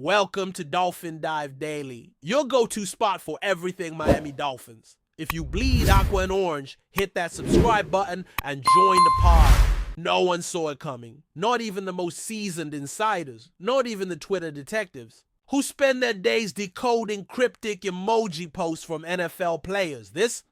Welcome to Dolphin Dive Daily, your go-to spot for everything Miami Dolphins. If you bleed aqua and orange, hit that subscribe button and join the pod. No one saw it coming. Not even the most seasoned insiders. Not even the Twitter detectives, who spend their days decoding cryptic emoji posts from NFL players. This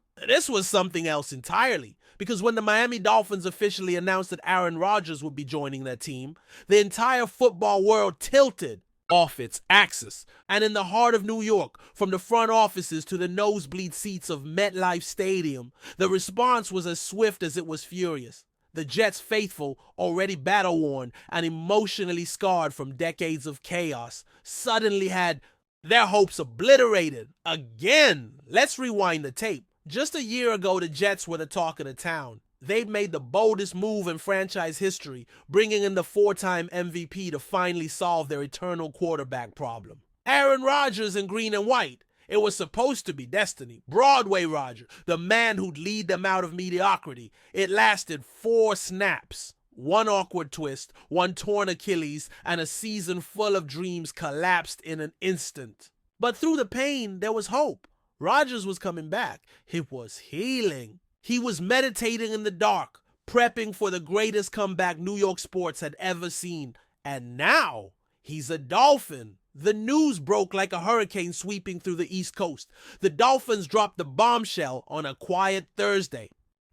was something else entirely. Because when the Miami Dolphins officially announced that Aaron Rodgers would be joining their team, the entire football world tilted off its axis. And in the heart of New York, from the front offices to the nosebleed seats of MetLife Stadium, the response was as swift as it was furious. The Jets faithful, already battle-worn and emotionally scarred from decades of chaos, suddenly had their hopes obliterated. Again, let's rewind the tape. Just a year ago, the Jets were the talk of the town. They'd made the boldest move in franchise history, bringing in the four-time MVP to finally solve their eternal quarterback problem. Aaron Rodgers in green and white. It was supposed to be destiny. Broadway Rodgers, the man who'd lead them out of mediocrity. It lasted 4 snaps. One awkward twist, one torn Achilles, and a season full of dreams collapsed in an instant. But through the pain, there was hope. Rodgers was coming back. It was healing. He was meditating in the dark, prepping for the greatest comeback New York sports had ever seen. And now, he's a Dolphin. The news broke like a hurricane sweeping through the East Coast. The Dolphins dropped the bombshell on a quiet Thursday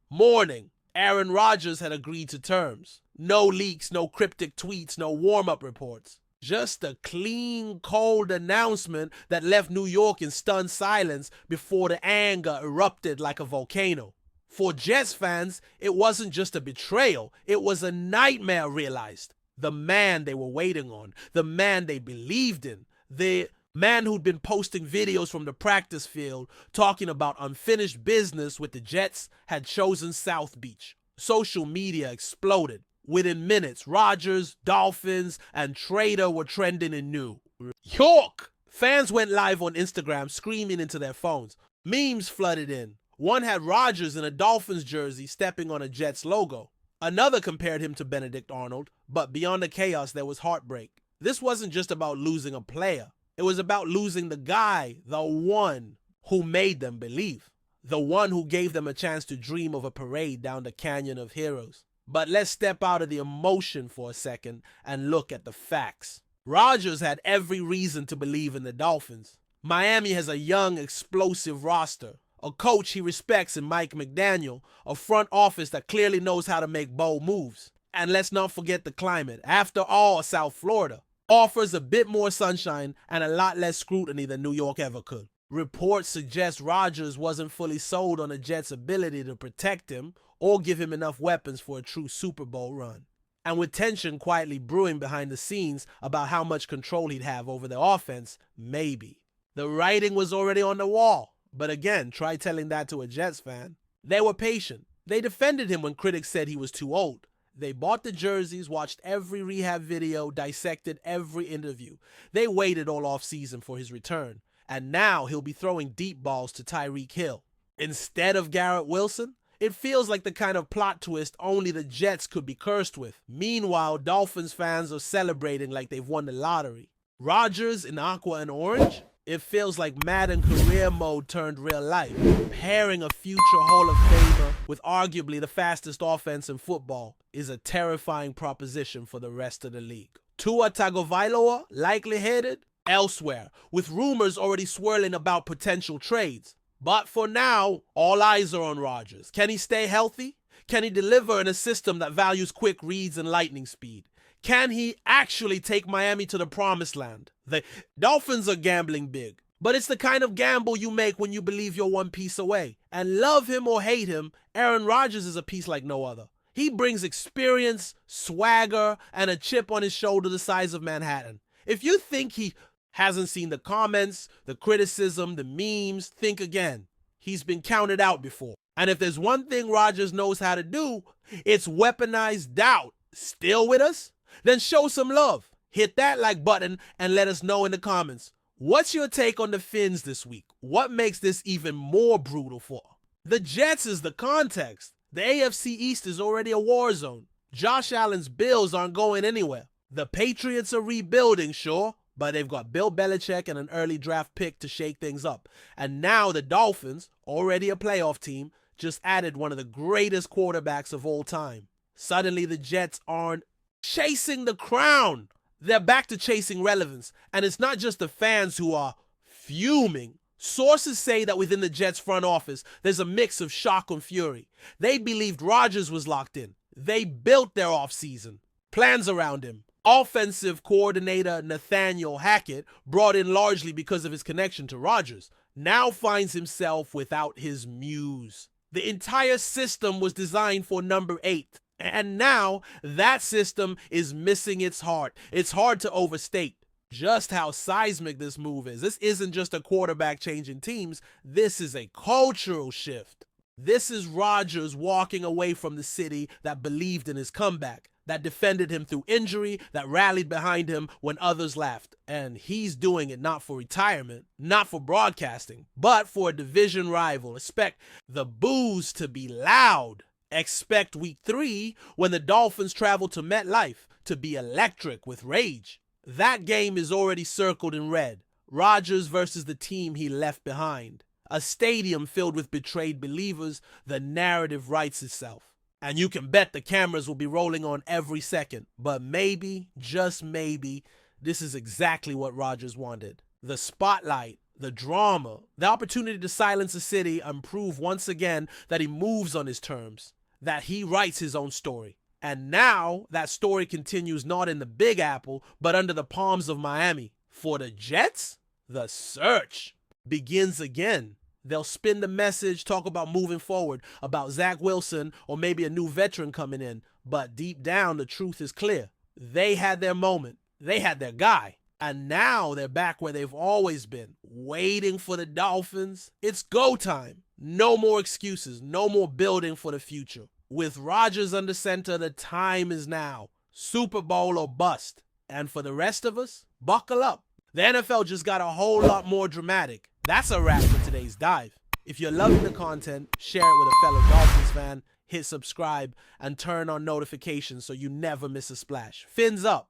morning. Aaron Rodgers had agreed to terms. No leaks, no cryptic tweets, no warm-up reports. Just a clean, cold announcement that left New York in stunned silence before the anger erupted like a volcano. For Jets fans, it wasn't just a betrayal, it was a nightmare realized. The man they were waiting on, the man they believed in, the man who'd been posting videos from the practice field talking about unfinished business with the Jets had chosen South Beach. Social media exploded. Within minutes, Rodgers, Dolphins, and Trader were trending in New York. Fans went live on Instagram screaming into their phones. Memes flooded in. One had Rodgers in a Dolphins jersey stepping on a Jets logo. Another compared him to Benedict Arnold, but beyond the chaos there was heartbreak. This wasn't just about losing a player. It was about losing the guy, the one who made them believe. The one who gave them a chance to dream of a parade down the Canyon of Heroes. But let's step out of the emotion for a second and look at the facts. Rodgers had every reason to believe in the Dolphins. Miami has a young, explosive roster, a coach he respects in Mike McDaniel, a front office that clearly knows how to make bold moves. And let's not forget the climate. After all, South Florida offers a bit more sunshine and a lot less scrutiny than New York ever could. Reports suggest Rodgers wasn't fully sold on the Jets' ability to protect him or give him enough weapons for a true Super Bowl run. And with tension quietly brewing behind the scenes about how much control he'd have over the offense, maybe. The writing was already on the wall. But again, try telling that to a Jets fan. They were patient. They defended him when critics said he was too old. They bought the jerseys, watched every rehab video, dissected every interview. They waited all offseason for his return. And now he'll be throwing deep balls to Tyreek Hill instead of Garrett Wilson. It feels like the kind of plot twist only the Jets could be cursed with. Meanwhile, Dolphins fans are celebrating like they've won the lottery. Rodgers in aqua and orange? It feels like Madden career mode turned real life. Pairing a future Hall of Famer with arguably the fastest offense in football is a terrifying proposition for the rest of the league. Tua Tagovailoa likely headed elsewhere, with rumors already swirling about potential trades. But for now, all eyes are on Rodgers. Can he stay healthy? Can he deliver in a system that values quick reads and lightning speed? Can he actually take Miami to the promised land? The Dolphins are gambling big, but it's the kind of gamble you make when you believe you're one piece away. And love him or hate him, Aaron Rodgers is a piece like no other. He brings experience, swagger, and a chip on his shoulder the size of Manhattan. If you think he hasn't seen the comments, the criticism, the memes, think again. He's been counted out before. And if there's one thing Rodgers knows how to do, it's weaponize doubt. Still with us? Then show some love. Hit that like button and let us know in the comments. What's your take on the Fins this week? What makes this even more brutal for? The Jets is the context. The AFC East is already a war zone. Josh Allen's Bills aren't going anywhere. The Patriots are rebuilding, sure, But they've got Bill Belichick and an early draft pick to shake things up. And now the Dolphins, already a playoff team, just added one of the greatest quarterbacks of all time. Suddenly the Jets aren't chasing the crown. They're back to chasing relevance. And it's not just the fans who are fuming. Sources say that within the Jets front office, there's a mix of shock and fury. They believed Rodgers was locked in. They built their offseason, plans around him. Offensive coordinator Nathaniel Hackett, brought in largely because of his connection to Rodgers, now finds himself without his muse. The entire system was designed for number 8, and now that system is missing its heart. It's hard to overstate just how seismic this move is. This isn't just a quarterback changing teams. This is a cultural shift. This is Rodgers walking away from the city that believed in his comeback, that defended him through injury, that rallied behind him when others laughed. And he's doing it not for retirement, not for broadcasting, but for a division rival. Expect the boos to be loud. Expect week 3, when the Dolphins travel to MetLife, to be electric with rage. That game is already circled in red. Rodgers versus the team he left behind. A stadium filled with betrayed believers. The narrative writes itself. And you can bet the cameras will be rolling on every second. But maybe, just maybe, this is exactly what Rodgers wanted. The spotlight, the drama, the opportunity to silence a city and prove once again that he moves on his terms, that he writes his own story. And now that story continues not in the Big Apple, but under the palms of Miami. For the Jets, the search begins again. They'll spin the message, talk about moving forward, about Zach Wilson or maybe a new veteran coming in. But deep down, the truth is clear. They had their moment. They had their guy. And now they're back where they've always been, waiting for the Dolphins. It's go time. No more excuses. No more building for the future. With Rodgers under center, the time is now. Super Bowl or bust. And for the rest of us, buckle up. The NFL just got a whole lot more dramatic. That's a wrap for today's dive. If you're loving the content, share it with a fellow Dolphins fan, hit subscribe, and turn on notifications so you never miss a splash. Fins up.